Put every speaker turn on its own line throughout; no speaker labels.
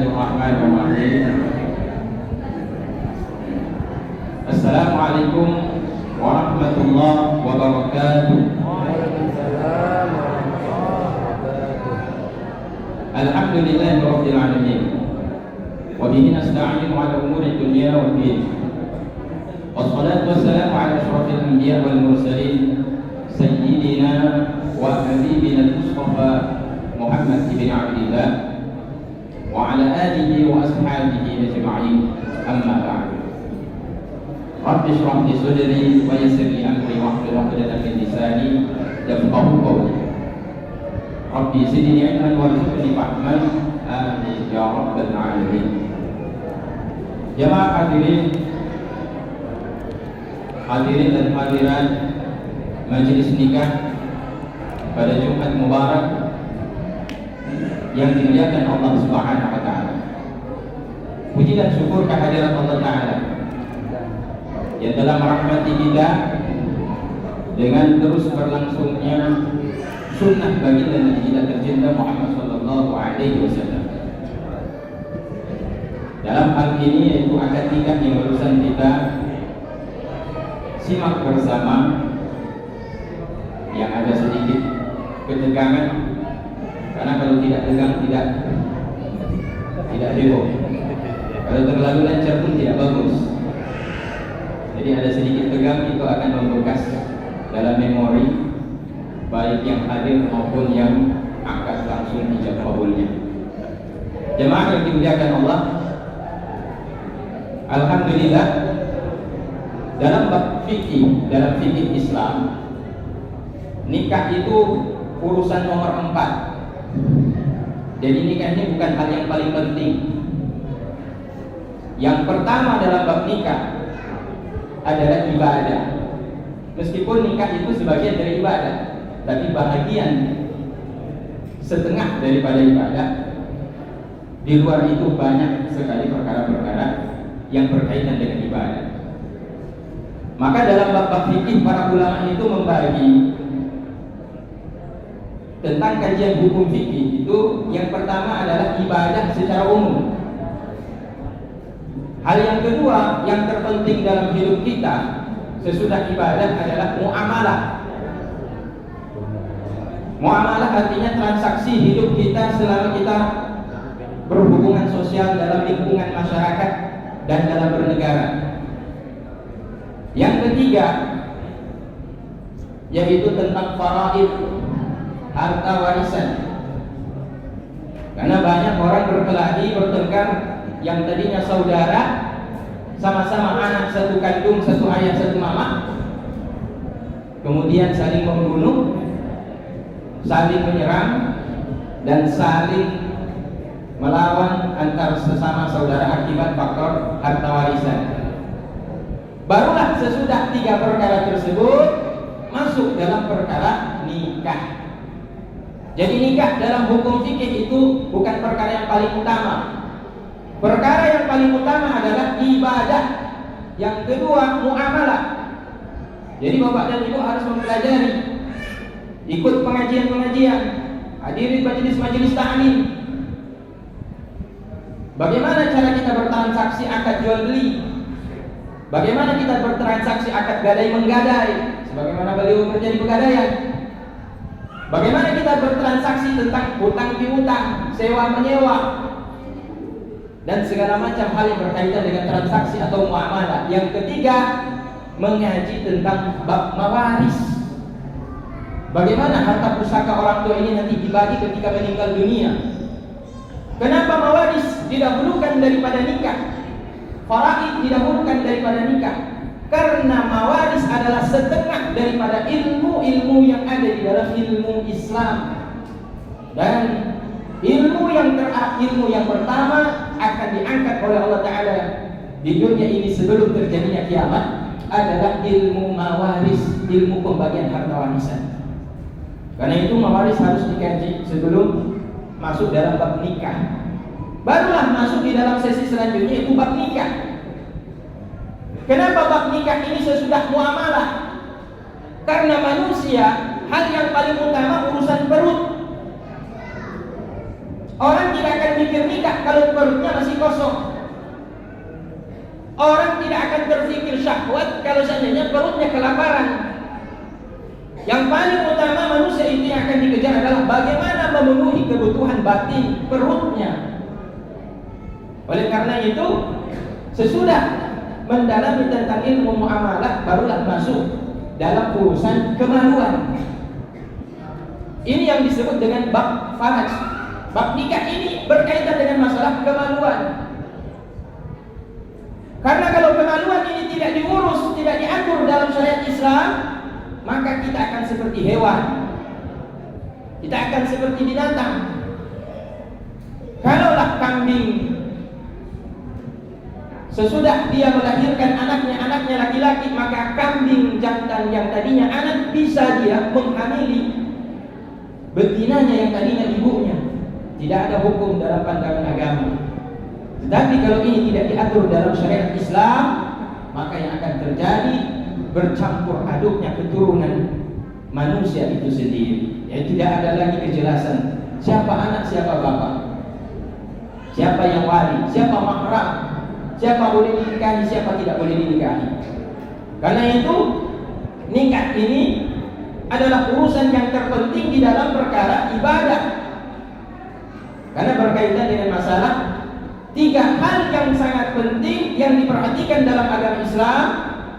Bismillahirrahmanirrahim. Assalamualaikum warahmatullahi wabarakatuh.
Waalaikumsalam warahmatullahi wabarakatuh.
Alhamdulillahirabbil alamin. Wa bihi nasta'inu 'ala umuri dunya wad din. Wassalatu wassalamu 'ala asyrafil anbiya wal mursalin sayyidina wa habibina al-mustafa Muhammad ibn Abdillah wa 'ala alihi wa ashabihi ajma'in. Amma ba'd. Rabbi shrah li sadri wa yassir li amri wahlul 'uqdatam min lisani yafqahu qawli. Rabbi zidni ilman warzuqni fahman. Amin ya rabbal alamin. Jamaah hadirin dan hadirat majelis nikah pada Jumat Mubarak yang dimuliakan Allah Subhanahu wa taala. Puji dan syukur kehadirat Allah taala yang telah merahmati kita dengan terus berlangsungnya sunnah baginda Nabi kita tercinta Muhammad sallallahu alaihi wasallam. Dalam hal ini yaitu akad nikah yang barusan kita simak bersama, yang ada sedikit ketegangan karena kalau tidak tegang tidak heboh. Kalau terlalu lancar pun tidak bagus. Jadi ada sedikit tegang, itu akan membekas dalam memori baik yang hadir maupun yang akan langsung ijab kabulnya. Jemaah yang dimuliakan Allah, alhamdulillah dalam fikih Islam, nikah itu urusan nomor 4. Jadi nikah ini bukan hal yang paling penting. Yang pertama dalam bab nikah adalah ibadah. Meskipun nikah itu sebagian dari ibadah, tapi bahagian setengah daripada ibadah. Di luar itu banyak sekali perkara-perkara yang berkaitan dengan ibadah. Maka dalam bab fikih para ulama itu membagi tentang kajian hukum fikih itu, yang pertama adalah ibadah secara umum. Hal yang kedua yang terpenting dalam hidup kita sesudah ibadah adalah muamalah. Muamalah artinya transaksi hidup kita selama kita berhubungan sosial dalam lingkungan masyarakat dan dalam bernegara. Yang ketiga yaitu tentang faraid, harta warisan. Karena banyak orang berkelahi, bertengkar, yang tadinya saudara, sama-sama anak satu kandung, satu ayah, satu mama, kemudian saling membunuh, saling menyerang, dan saling melawan antar sesama saudara akibat faktor harta warisan. Barulah sesudah 3 perkara tersebut masuk dalam perkara nikah. Jadi nikah dalam hukum fikih itu bukan perkara yang paling utama. Perkara yang paling utama adalah ibadah. Yang kedua muamalah. Jadi bapak dan ibu harus mempelajari, ikut pengajian-pengajian, hadiri majelis-majelis ta'lim. Bagaimana cara kita bertransaksi akad jual beli? Bagaimana kita bertransaksi akad gadai menggadai? Sebagaimana beliau terjadi pegadaian. Bagaimana kita bertransaksi tentang hutang piutang, sewa menyewa, dan segala macam hal yang berkaitan dengan transaksi atau muamalah. Yang ketiga, mengaji tentang bab mawaris. Bagaimana harta pusaka orang tua ini nanti dibagi ketika meninggal dunia. Kenapa mawaris didahulukan daripada nikah? Faraid didahulukan daripada nikah. Karena mawaris adalah setengah daripada ilmu-ilmu yang ada di dalam ilmu Islam. Dan ilmu yang pertama akan diangkat oleh Allah Ta'ala di dunia ini sebelum terjadinya kiamat adalah ilmu mawaris, ilmu pembagian harta warisan. Karena itu mawaris harus dikaji sebelum masuk dalam bab nikah. Barulah masuk di dalam sesi selanjutnya, itu bab nikah. Kenapa bab nikah ini sesudah muamalah? Karena manusia hal yang paling utama urusan perut. Orang tidak akan mikir nikah kalau perutnya masih kosong. Orang tidak akan berpikir syahwat kalau seandainya perutnya kelaparan. Yang paling utama manusia itu yang akan dikejar adalah bagaimana memenuhi kebutuhan batin perutnya. Oleh karena itu, sesudah mendalami tentang ilmu muamalah, barulah masuk dalam urusan kemaluan. Ini yang disebut dengan bab faraj. Bab nikah ini berkaitan dengan masalah kemaluan. Karena kalau kemaluan ini tidak diurus, tidak diatur dalam syariat Islam, maka kita akan seperti hewan. Kita akan seperti binatang. Kalaulah kambing sesudah dia melahirkan anaknya laki-laki, maka kambing jantan yang tadinya anak bisa dia menghamili betinanya yang tadinya ibunya. Tidak ada hukum dalam pandangan agama. Tetapi kalau ini tidak diatur dalam syariat Islam, maka yang akan terjadi bercampur aduknya keturunan manusia itu sendiri. Ya, tidak ada lagi kejelasan siapa anak, siapa bapak, siapa yang wali, siapa mahram, siapa boleh dinikahi, siapa tidak boleh dinikahi. Karena itu nikah ini adalah urusan yang terpenting di dalam perkara ibadah. Karena berkaitan dengan masalah tiga hal yang sangat penting yang diperhatikan dalam agama Islam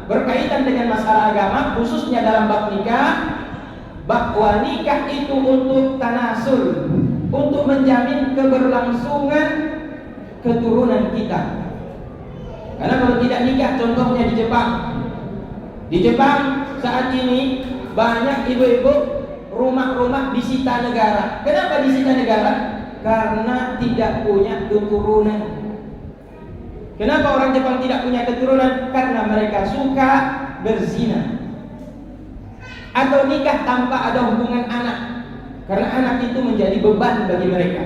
berkaitan dengan masalah agama, khususnya dalam bab nikah. Bahwa nikah itu untuk tanasul, untuk menjamin keberlangsungan keturunan kita. Karena kalau tidak nikah, contohnya di Jepang. Di Jepang saat ini banyak ibu-ibu rumah-rumah disita negara. Kenapa disita negara? Karena tidak punya keturunan. Kenapa orang Jepang tidak punya keturunan? Karena mereka suka berzina atau nikah tanpa ada hubungan anak. Karena anak itu menjadi beban bagi mereka.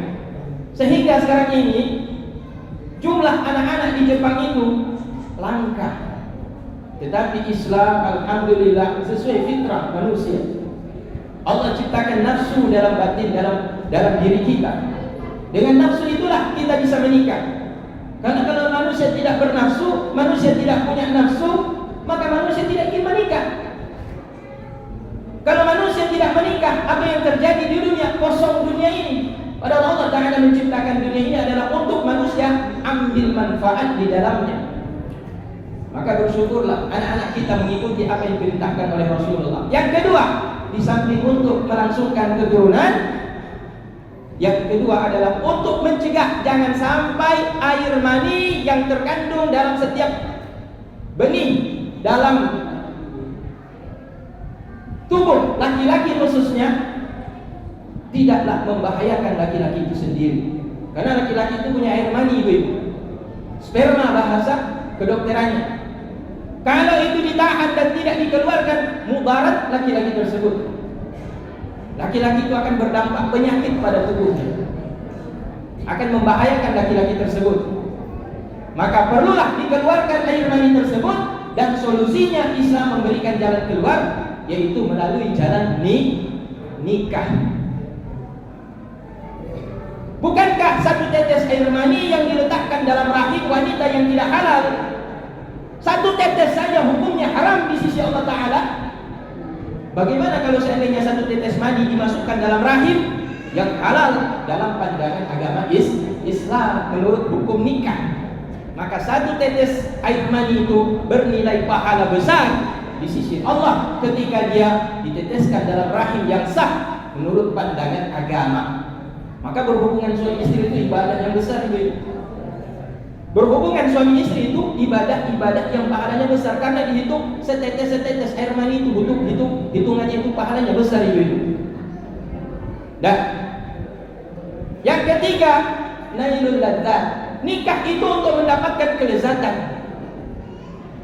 Sehingga sekarang ini jumlah anak-anak di Jepang itu langka. Tetapi Islam alhamdulillah sesuai fitrah manusia. Allah ciptakan nafsu dalam batin, dalam diri kita. Dengan nafsu itulah kita bisa menikah. Karena kalau manusia tidak bernafsu, manusia tidak punya nafsu, maka manusia tidak ingin menikah. Kalau manusia tidak menikah, apa yang terjadi di dunia? Kosong dunia ini. Padahal Allah Ta'ala menciptakan dunia ini adalah untuk manusia ambil manfaat di dalamnya. Maka bersyukurlah anak-anak kita mengikuti apa yang diperintahkan oleh Rasulullah. Yang kedua, di samping untuk melangsungkan keturunan, yang kedua adalah untuk mencegah jangan sampai air mani yang terkandung dalam setiap benih dalam tubuh laki-laki khususnya tidaklah membahayakan laki-laki itu sendiri. Karena laki-laki itu punya air mani, ibu-ibu. Sperma bahasa kedokterannya. Kalau itu ditahan dan tidak dikeluarkan, mudarat laki-laki tersebut. Laki-laki itu akan berdampak penyakit pada tubuhnya, akan membahayakan laki-laki tersebut. Maka perlulah dikeluarkan air mani tersebut, dan solusinya Islam memberikan jalan keluar, yaitu melalui jalan nikah. Bukankah satu tetes air mani yang diletakkan dalam rahim wanita yang tidak halal, satu tetes saja hukumnya haram di sisi Allah Ta'ala? Bagaimana kalau seandainya satu tetes mani dimasukkan dalam rahim yang halal dalam pandangan agama Islam menurut hukum nikah? Maka satu tetes air mani itu bernilai pahala besar di sisi Allah ketika dia diteteskan dalam rahim yang sah menurut pandangan agama. Maka berhubungan suami istri itu ibadah yang besar, ibu. Berhubungan suami istri itu ibadah yang pahalanya besar, karena dihitung setetes air mani itu butuh hitungannya itu pahalanya besar, ibu. Dan yang ketiga, nailul ladzat. Nikah itu untuk mendapatkan kelezatan.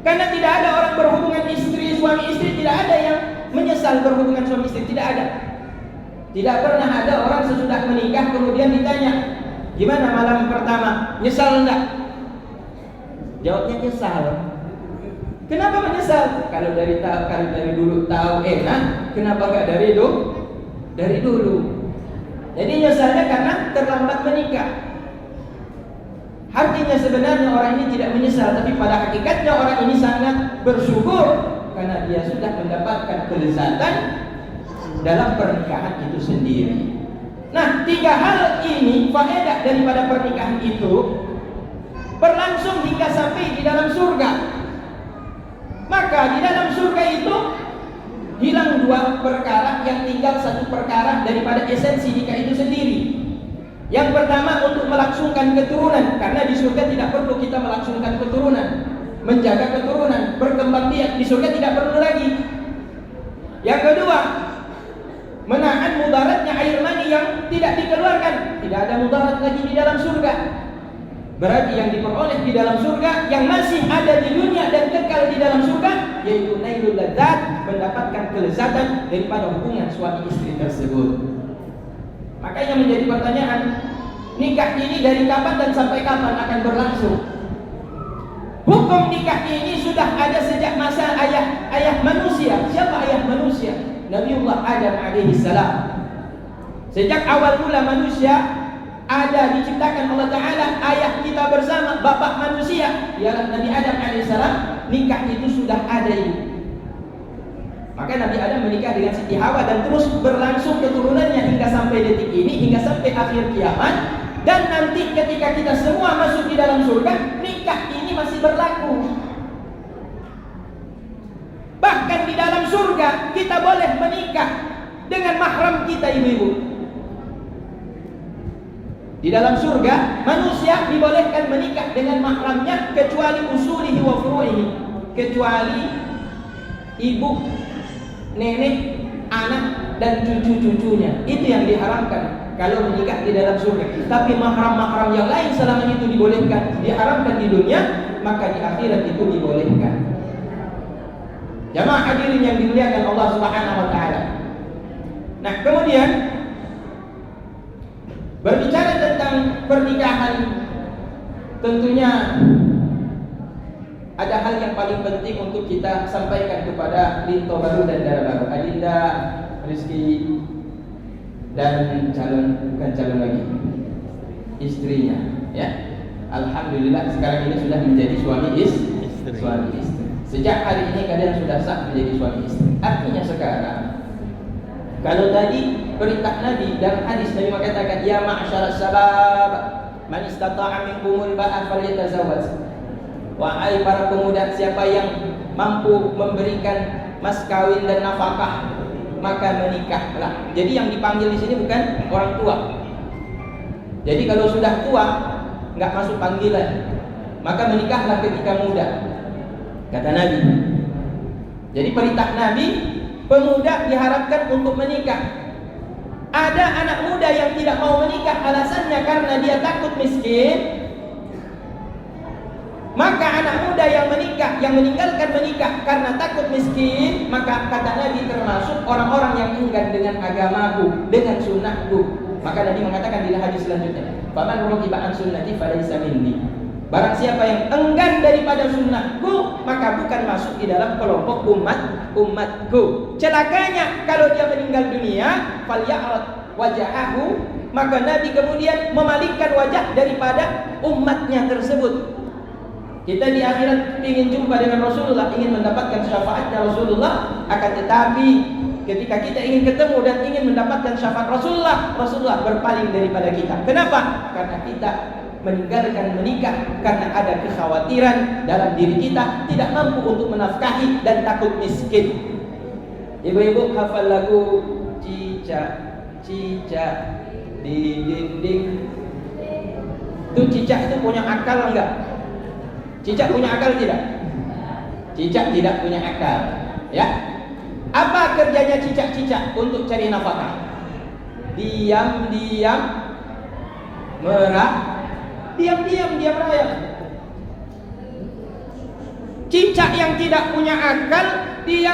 Karena tidak ada orang berhubungan suami istri tidak ada yang menyesal berhubungan suami istri, tidak ada. Tidak pernah ada orang sesudah menikah kemudian ditanya, gimana malam pertama, nyesal enggak? Jawabnya nyesal. Kenapa menyesal? Kalau dari dulu tahu enak, kenapa enggak dari dulu? Jadi nyesalnya karena terlambat menikah. Artinya sebenarnya orang ini tidak menyesal, tapi pada hakikatnya orang ini sangat bersyukur karena dia sudah mendapatkan kelezatan dalam pernikahan itu sendiri. Nah, 3 hal ini faedah daripada pernikahan itu berlangsung hingga sampai di dalam surga. Maka di dalam surga itu hilang 2 perkara, yang tinggal 1 perkara daripada esensi nikah itu sendiri. Yang pertama untuk melangsungkan keturunan, karena di surga tidak perlu kita melangsungkan keturunan, menjaga keturunan, berkembang biak, di surga tidak perlu lagi. Yang kedua, menahan mudaratnya air mani yang tidak dikeluarkan, tidak ada mudarat lagi di dalam surga. Berarti yang diperoleh di dalam surga yang masih ada di dunia dan kekal di dalam surga, yaitu nailul ladzat, mendapatkan kelezatan daripada hubungan suami istri tersebut. Makanya menjadi pertanyaan, nikah ini dari kapan dan sampai kapan akan berlangsung? Hukum nikah ini sudah ada sejak masa ayah manusia. Siapa ayah manusia? Nabiullah Adam alaihissalam. Sejak awal mula manusia ada, diciptakan Allah Ta'ala, ayah kita bersama, bapak manusia ialah Nabi Adam alaihissalam. Nikah itu sudah ada ini. Maka Nabi Adam menikah dengan Siti Hawa dan terus berlangsung keturunannya hingga sampai detik ini, hingga sampai akhir kiamat. Dan nanti ketika kita semua masuk di dalam surga, nikah ini masih berlaku. Bahkan di dalam surga kita boleh menikah dengan mahram kita, ibu-ibu. Di dalam surga manusia dibolehkan menikah dengan mahramnya kecuali usulihi wa furu'ihi, kecuali ibu, nenek, anak, dan cucu-cucunya. Itu yang diharamkan kalau menikah di dalam surga. Tapi mahram-mahram yang lain selama itu dibolehkan, diharamkan di dunia, maka di akhirat itu dibolehkan. Jamaah hadirin yang dimuliakan Allah Subhanahu wa taala. Nah, kemudian berbicara tentang pernikahan, tentunya ada hal yang paling penting untuk kita sampaikan kepada Linto baru dan Dara baru, Adinda, Rizky, dan bukan calon lagi, istrinya, ya. Alhamdulillah sekarang ini sudah menjadi suami istri. Sejak hari ini kalian sudah sah menjadi suami istri. Artinya sekarang, kalau tadi perintah Nabi dan hadis Nabi mengatakan, ya ma'syaras sabab, man istata'a minkumul ba'a falyatazawwaj. Wahai para pemuda, siapa yang mampu memberikan mas kawin dan nafkah, maka menikahlah. Jadi yang dipanggil di sini bukan orang tua. Jadi kalau sudah tua nggak masuk panggilan, maka menikahlah ketika muda, kata Nabi. Jadi perintah Nabi, pemuda diharapkan untuk menikah. Ada anak muda yang tidak mau menikah, alasannya karena dia takut miskin. Maka anak muda yang menikah, yang meninggalkan menikah karena takut miskin, maka kata Nabi termasuk orang-orang yang enggan dengan agamaku, dengan sunnahku. Maka Nabi mengatakan di hadis selanjutnya, "Faman raghiba an sunnati falaysa minni." Barang siapa yang enggan daripada sunnahku, maka bukan masuk di dalam kelompok umatku. Celakanya kalau dia meninggal dunia, falya'rad wajahahu, maka Nabi kemudian memalingkan wajah daripada umatnya tersebut. Kita di akhirat ingin jumpa dengan Rasulullah, ingin mendapatkan syafaatnya Rasulullah, akan tetapi ketika kita ingin ketemu dan ingin mendapatkan syafaat Rasulullah, Rasulullah berpaling daripada kita. Kenapa? Karena kita meninggalkan menikah karena ada kekhawatiran dalam diri kita, tidak mampu untuk menafkahi dan takut miskin. Ibu-ibu hafal lagu cicak di dinding. Itu cicak itu punya akal enggak? Cicak punya akal tidak? Cicak tidak punya akal, ya. Apa kerjanya cicak-cicak untuk cari nafkah? Diam-diam diam-diam merayap. Cicak yang tidak punya akal, dia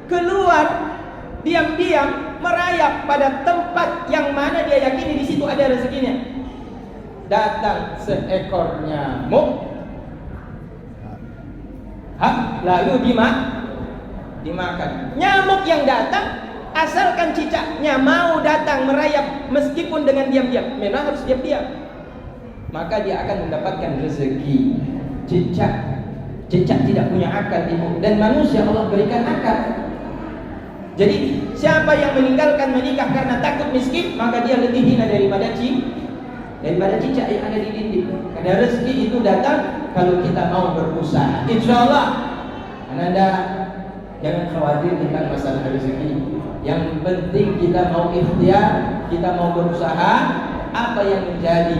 keluar diam-diam merayap pada tempat yang mana dia yakini di situ ada rezekinya. Datang seekor nyamuk, lalu dimakan. Nyamuk yang datang asalkan cicaknya mau datang merayap meskipun dengan diam-diam, memang harus diam-diam, maka dia akan mendapatkan rezeki. Cicak tidak punya akal ibu, dan manusia Allah berikan akal. Jadi siapa yang meninggalkan menikah karena takut miskin, maka dia lebih hina daripada cicak yang ada di dinding. Karena rezeki itu datang kalau kita mau berusaha. Insya Allah, Anda jangan khawatir tentang masalah rezeki. Yang penting kita mau ikhtiar, kita mau berusaha. Apa yang menjadi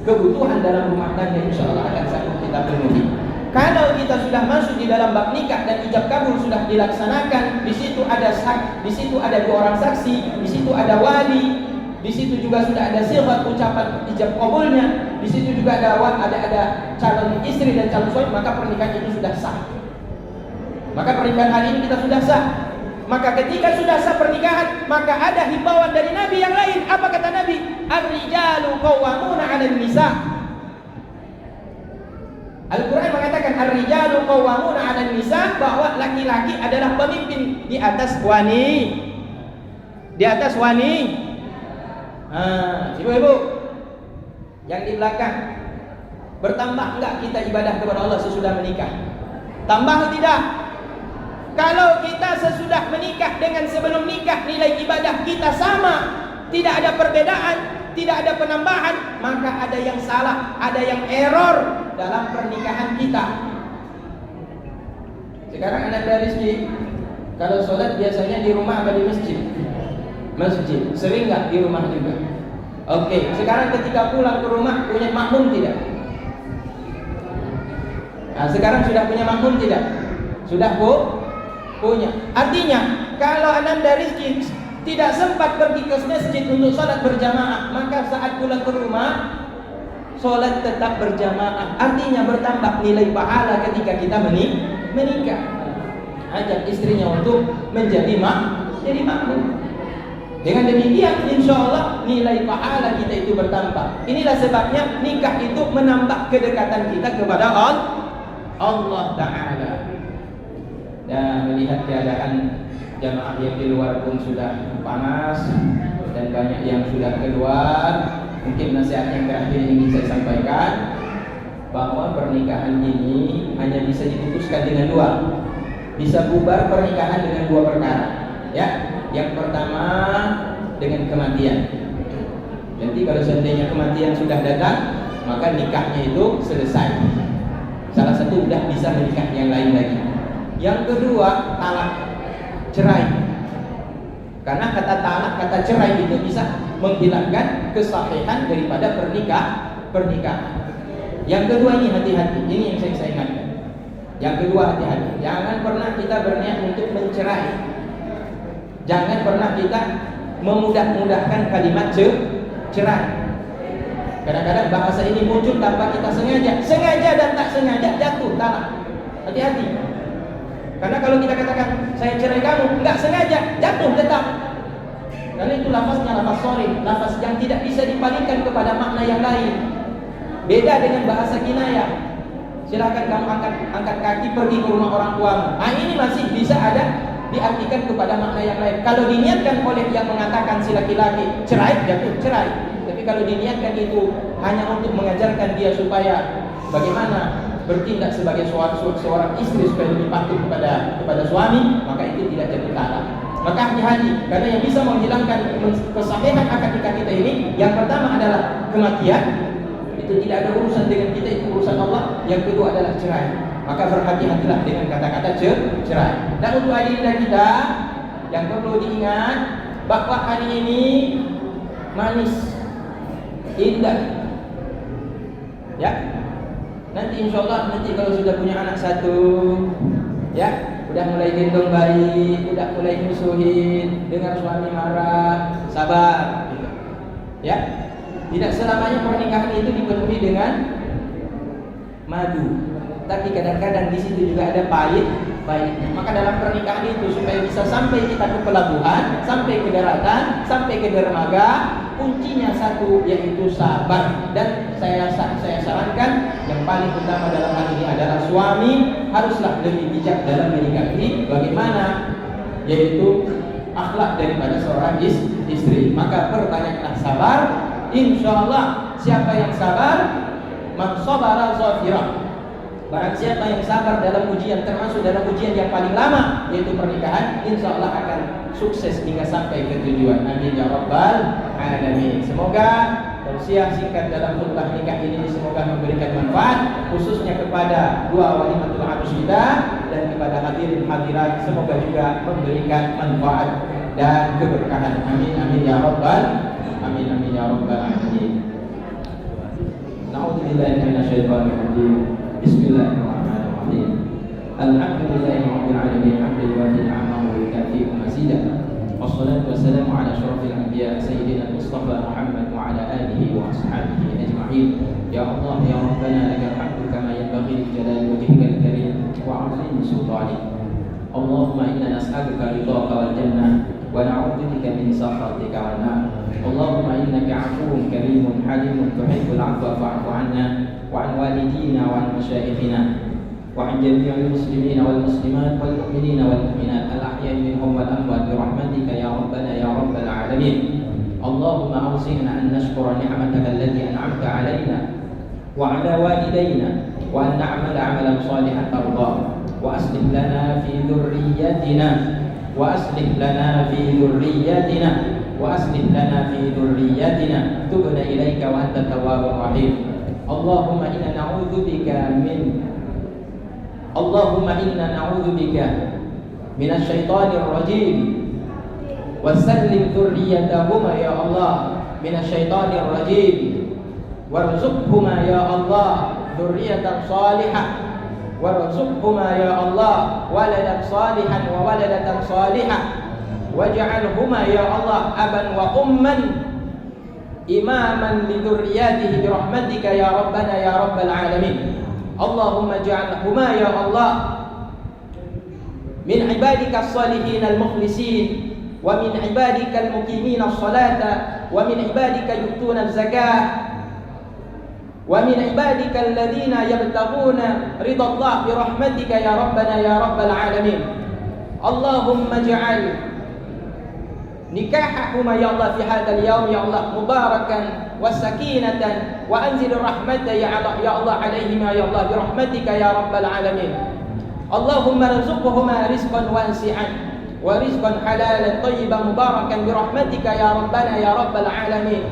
kebutuhan dalam rumah tangga, insya Allah akan sanggup kita penuhi. Kalau kita sudah masuk di dalam bab nikah dan ijab kabul sudah dilaksanakan, di situ ada 2 orang saksi, di situ ada wali, di situ juga sudah ada sifat ucapan ijab kabulnya, di situ juga ada calon istri dan calon suami, maka pernikahan itu sudah sah. Maka pernikahan hari ini kita sudah sah. Maka ketika sudah sah pernikahan, maka ada himbauan dari Nabi yang lain. Apa kata Nabi? Ar-rijalu qawwamuna 'alan nisa. Al-Quran mengatakan ar-rijalu qawwamuna 'alan nisa, bahwa laki-laki adalah pemimpin di atas wanita. Ibu-ibu yang di belakang, bertambah enggak kita ibadah kepada Allah sesudah menikah? Tambah atau tidak? Kalau kita sesudah menikah dengan sebelum nikah, nilai ibadah kita sama, tidak ada perbedaan, tidak ada penambahan, maka ada yang salah, ada yang error dalam pernikahan kita. Sekarang anak dari rezeki, kalau sholat biasanya di rumah atau di masjid? Masjid. Sering nggak di rumah juga? Oke. Sekarang ketika pulang ke rumah punya makmum tidak? Nah, sekarang sudah punya makmum tidak? Sudah punya. Artinya kalau anak dari rezeki tidak sempat pergi ke masjid untuk sholat berjamaah, maka saat pulang ke rumah sholat tetap berjamaah. Artinya bertambah nilai pahala ketika kita menikah. Ajak istrinya untuk menjadi makmum. Dengan demikian insya Allah nilai pahala kita itu bertambah. Inilah sebabnya nikah itu menambah kedekatan kita kepada Allah Ta'ala. Dan melihat keadaan jamaah yang di luar pun sudah panas dan banyak yang sudah keluar, mungkin nasihat yang terakhir ingin saya sampaikan, bahwa pernikahan ini hanya bisa diputuskan dengan 2. Bisa bubar pernikahan dengan 2 perkara. Ya, yang pertama dengan kematian. Jadi kalau seandainya kematian sudah datang, maka nikahnya itu selesai. Salah satu sudah bisa menikah yang lain lagi. Yang kedua, talak, cerai. Karena kata talak, kata cerai itu bisa menghilangkan kesahihan daripada pernikahan. Yang kedua ini hati-hati. Ini yang saya ingatkan. Yang kedua hati-hati. Jangan pernah kita berniat untuk mencerai. Jangan pernah kita memudah-mudahkan kalimat cerai. Kadang-kadang bahasa ini muncul tanpa kita sengaja dan tak sengaja jatuh talak. Hati-hati. Karena kalau kita katakan saya cerai kamu, enggak sengaja jatuh tetap. Karena itu lafaznya lafaz sharih, lafaz yang tidak bisa dipalingkan kepada makna yang lain. Beda dengan bahasa kinayah. Silakan kamu angkat kaki pergi ke rumah orang tuamu. Nah, ini masih bisa ada diartikan kepada makna yang lain. Kalau diniatkan oleh yang mengatakan si laki-laki cerai, jatuh cerai. Tapi kalau diniatkan itu hanya untuk mengajarkan dia supaya bagaimana bertindak sebagai seorang istri supaya lebih patuh kepada suami, maka itu tidak jatuh talak. Maka hati-hati, karena yang bisa menghilangkan kesahihan akad nikah kita ini, yang pertama adalah kematian. Itu tidak ada urusan dengan kita, itu urusan Allah. Yang kedua adalah cerai. Maka berhati-hatilah dengan kata-kata cerai. Dan untuk adinda kita yang perlu diingat bahwa hari ini manis, indah, ya. Nanti insya Allah kalau sudah punya anak 1, ya, udah mulai gendong bayi, udah mulai musuhin, dengar suami marah, sabar, gitu. Ya, tidak selamanya pernikahan itu dipenuhi dengan madu. Tapi kadang-kadang di situ juga ada pahitnya. Maka dalam pernikahan itu supaya bisa sampai kita ke pelabuhan, sampai ke daratan, sampai ke dermaga, kuncinya 1 yaitu sabar. Dan saya sarankan yang paling utama dalam hal ini adalah suami haruslah lebih bijak dalam menikahi. Bagaimana? Yaitu akhlak daripada seorang istri. Maka perbanyaklah sabar. Insya Allah siapa yang sabar, man sabara zafira. Barang siapa yang sabar dalam ujian, termasuk dalam ujian yang paling lama, yaitu pernikahan, insya Allah akan sukses hingga sampai ke tujuan. Amin ya rabbal alamin. Semoga tausiah singkat dalam khutbah nikah ini semoga memberikan manfaat, khususnya kepada dua walimatul arus kita dan kepada hadirin hadirat, semoga juga memberikan manfaat dan keberkahan. Amin amin ya rabbal amin amin ya rabbal alamin. Na'udzubillahi minasyaitonir rajim. Bismillahirrahmanirrahim. Alhamdulillahi rabbil alamin, hamdan yuwafi ni'amahu wa yukafi mazidah. Wassalatu wassalamu ala asyrafil anbiya sayyidina Mustafa Muhammad wa ala alihi wa ashabihi ajma'in. Ya Allah ya Rabbana lakal hamdu kama yanbaghi li jalali wajhikal karim wa 'azimi sultanik. Allahumma inna nas'aluka ridhaka wal jannah wa na'udzu bika min sakhatika wan nar. Allahumma innaka 'afuwwun karimun halimun tuhibbul 'afwa fa'fu 'anna wa 'an walidina wa 'an masyayikhina wa 'an jami'il muslimina wal muslimat wal mu'minina wal mu'minat al-ahya'i minhum wal amwat bi rahmatika ya rabbana ya rabbal alamin. Allahumma awzi'na an nashkura ni'mataka allati an'amta 'alaina wa 'ala walidayna wa an na'mala 'amalan shalihan tardah wa aslih lana fi dhurriyyatina wa aslih lana fi dhurriyyatina wa aslih lana fi dhurriyyatina tubna ilaika wa anta tawwabur rahim. Allahumma inna na'udzu bika minasy syaithanir rajim wa sallim dhurriyyatahuma ya Allah minasy syaithanir rajim warzuqhuma ya Allah dzurriyyatan shalihah warzuqhuma ya Allah waladan salihan wa waladatan salihah waj'alhuma ya Allah aban wa umman imaman li dzurriyyatihi bi rahmatika ya rabbana ya rabbal alamin. Allahumma ij'alhuma ya Allah min ibadika as-salihin al-mukhlisin wa min ibadika al-muqimin as-salata wa min ibadika yu'tuna az-zakah wa min ibadika alladhina yabtaghuna ridha Allah bi rahmatika ya rabbana ya rabbal alamin. Allahumma ij'al nikahahuma ya Allah fi hadzal yaum ya Allah mubarakan wa sakinatan wa anzil rahmata ya Allah alaihima ya Allah bi rahmatika ya rabbal alamin. Allahumma rzuqhuma rizqan wasi'an wa rizqan halalan tayyiban mubarakan bi rahmatika ya rabbana ya rabbal alamin.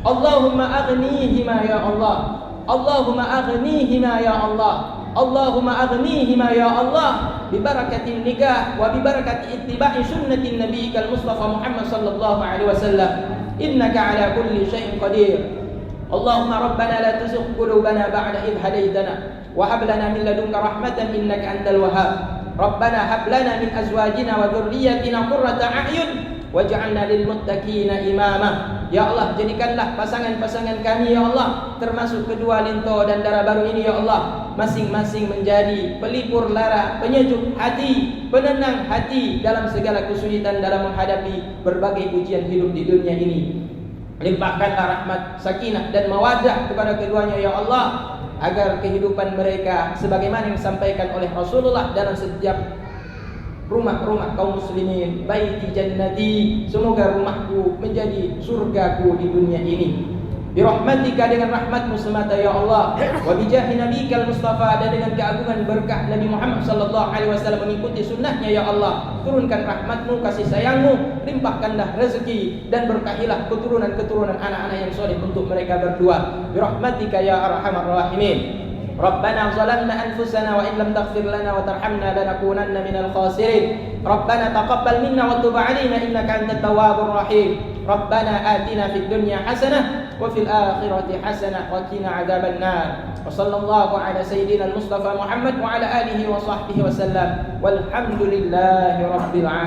Allahumma aghnihima ya Allah. Allahumma aghnihima ya Allah. Allahumma aghnihima ya Allah bi barakatin nikah wa bi barakati ittiba'i sunnatin nabiyyikal Mustafa Muhammad sallallahu alaihi wasallam. Innaka ala kulli syai'in qadir. Allahumma rabbana la tuzigh qulubana ba'da idh hadaytana wa hab lana min ladunka rahmatan innaka antal wahhab. Rabbana hab lana min azwajina wa dhurriyyatina qurrata a'yun waj'alna lil muttaqina imama. Ya Allah, jadikanlah pasangan-pasangan kami ya Allah, termasuk kedua linto dan darah baru ini ya Allah, masing-masing menjadi pelipur lara, penyejuk hati, penenang hati dalam segala kesulitan dalam menghadapi berbagai ujian hidup di dunia ini. Limpahkanlah rahmat, sakinah dan mawaddah kepada keduanya ya Allah, agar kehidupan mereka sebagaimana yang disampaikan oleh Rasulullah dalam setiap rumah-rumah kaum muslimin, baiti jannati, semoga rumahku menjadi surgaku di dunia ini. Birahmatika, dengan rahmatmu semata ya Allah, wa bijahi nabiyikal Mustafa, dan dengan keagungan berkah Nabi Muhammad sallallahu alaihi wasallam mengikuti sunnahnya ya Allah, turunkan rahmatmu, kasih sayangmu, limpahkanlah rezeki dan berkahilah keturunan-keturunan anak-anak yang soleh untuk mereka berdua. Birahmatika ya arhamar rahimin. Rabbana zalamna anfusana wa in lam taghfir lana wa tarhamna lanakunanna minal khasirin. Rabbana taqabbal minna wa tub 'alaina innaka antat tawwabur rahim. Rabbana atina fid dunya hasanah wa fil akhirati hasanah wa qina 'adzaban nar. Wa sallallahu ala sayyidina al-Mustafa Muhammad wa ala alihi wa sahbihi wa sallam. Walhamdulillahi rabbil alamin.